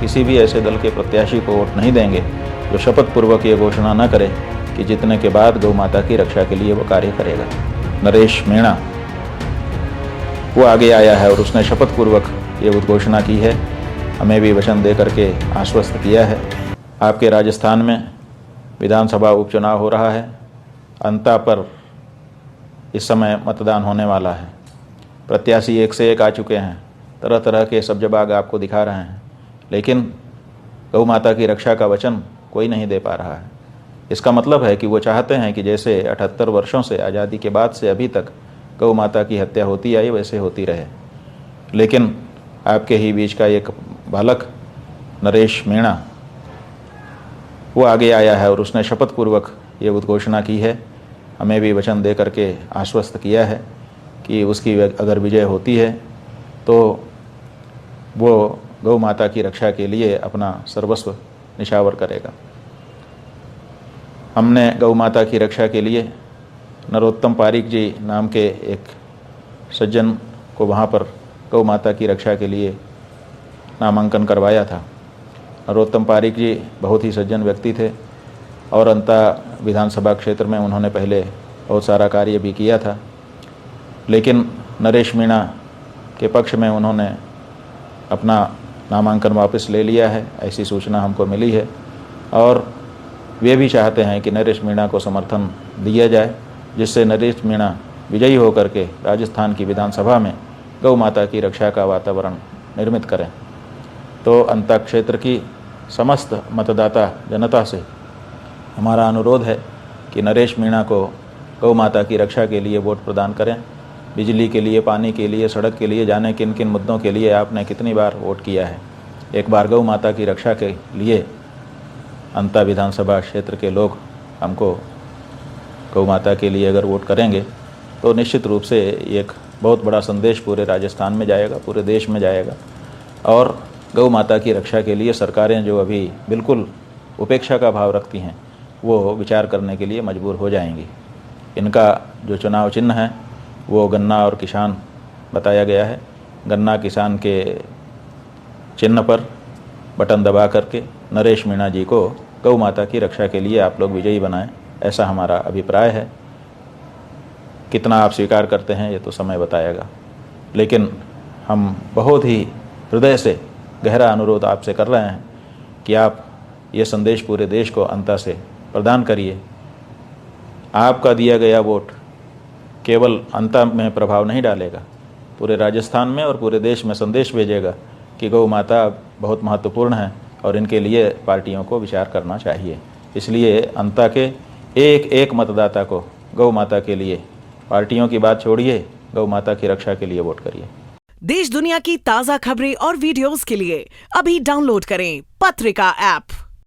किसी भी ऐसे दल के प्रत्याशी को वोट नहीं देंगे जो शपथ पूर्वक ये घोषणा न करे कि जीतने के बाद गौ माता की रक्षा के लिए वो कार्य करेगा। नरेश मीणा वो आगे आया है और उसने शपथ पूर्वक ये उद्घोषणा की है, हमें भी वचन दे करके आश्वस्त किया है। आपके राजस्थान में विधानसभा उपचुनाव हो रहा है। अंता पर इस समय मतदान होने वाला है। प्रत्याशी एक से एक आ चुके हैं, तरह तरह के सब्जबाग आपको दिखा रहे हैं, लेकिन गौ माता की रक्षा का वचन कोई नहीं दे पा रहा है। इसका मतलब है कि वो चाहते हैं कि जैसे 78 वर्षों से आज़ादी के बाद से अभी तक गौ माता की हत्या होती आई वैसे होती रहे। लेकिन आपके ही बीच का एक बालक नरेश मीणा वो आगे आया है और उसने शपथ पूर्वक ये उद्घोषणा की है, हमें भी वचन दे करके आश्वस्त किया है कि उसकी अगर विजय होती है तो वो गौ माता की रक्षा के लिए अपना सर्वस्व निछावर करेगा। हमने गौ माता की रक्षा के लिए नरोत्तम पारीक जी नाम के एक सज्जन को वहाँ पर गौ माता की रक्षा के लिए नामांकन करवाया था। नरोत्तम पारीक जी बहुत ही सज्जन व्यक्ति थे और अंता विधानसभा क्षेत्र में उन्होंने पहले बहुत सारा कार्य भी किया था, लेकिन नरेश मीणा के पक्ष में उन्होंने अपना नामांकन वापस ले लिया है, ऐसी सूचना हमको मिली है। और वे भी चाहते हैं कि नरेश मीणा को समर्थन दिया जाए, जिससे नरेश मीणा विजयी होकर के राजस्थान की विधानसभा में गौ माता की रक्षा का वातावरण निर्मित करें। तो अंता क्षेत्र की समस्त मतदाता जनता से हमारा अनुरोध है कि नरेश मीणा को गौ माता की रक्षा के लिए वोट प्रदान करें। बिजली के लिए, पानी के लिए, सड़क के लिए, जाने किन किन मुद्दों के लिए आपने कितनी बार वोट किया है। एक बार गौ माता की रक्षा के लिए अंता विधानसभा क्षेत्र के लोग हमको गौ माता के लिए अगर वोट करेंगे तो निश्चित रूप से एक बहुत बड़ा संदेश पूरे राजस्थान में जाएगा, पूरे देश में जाएगा। और गौ माता की रक्षा के लिए सरकारें जो अभी बिल्कुल उपेक्षा का भाव रखती हैं वो विचार करने के लिए मजबूर हो जाएंगी। इनका जो चुनाव चिन्ह है वो गन्ना और किसान बताया गया है। गन्ना किसान के चिन्ह पर बटन दबा करके नरेश मीणा जी को गौ माता की रक्षा के लिए आप लोग विजयी बनाएं, ऐसा हमारा अभिप्राय है। कितना आप स्वीकार करते हैं ये तो समय बताएगा, लेकिन हम बहुत ही हृदय से गहरा अनुरोध आपसे कर रहे हैं कि आप ये संदेश पूरे देश को अंता से प्रदान करिए। आपका दिया गया वोट केवल अंता में प्रभाव नहीं डालेगा, पूरे राजस्थान में और पूरे देश में संदेश भेजेगा कि गौ माता बहुत महत्वपूर्ण है और इनके लिए पार्टियों को विचार करना चाहिए। इसलिए अंता के एक एक मतदाता को गौ माता के लिए, पार्टियों की बात छोड़िए, गौ माता की रक्षा के लिए वोट करिए। देश दुनिया की ताज़ा खबरें और वीडियोस के लिए अभी डाउनलोड करें पत्रिका ऐप।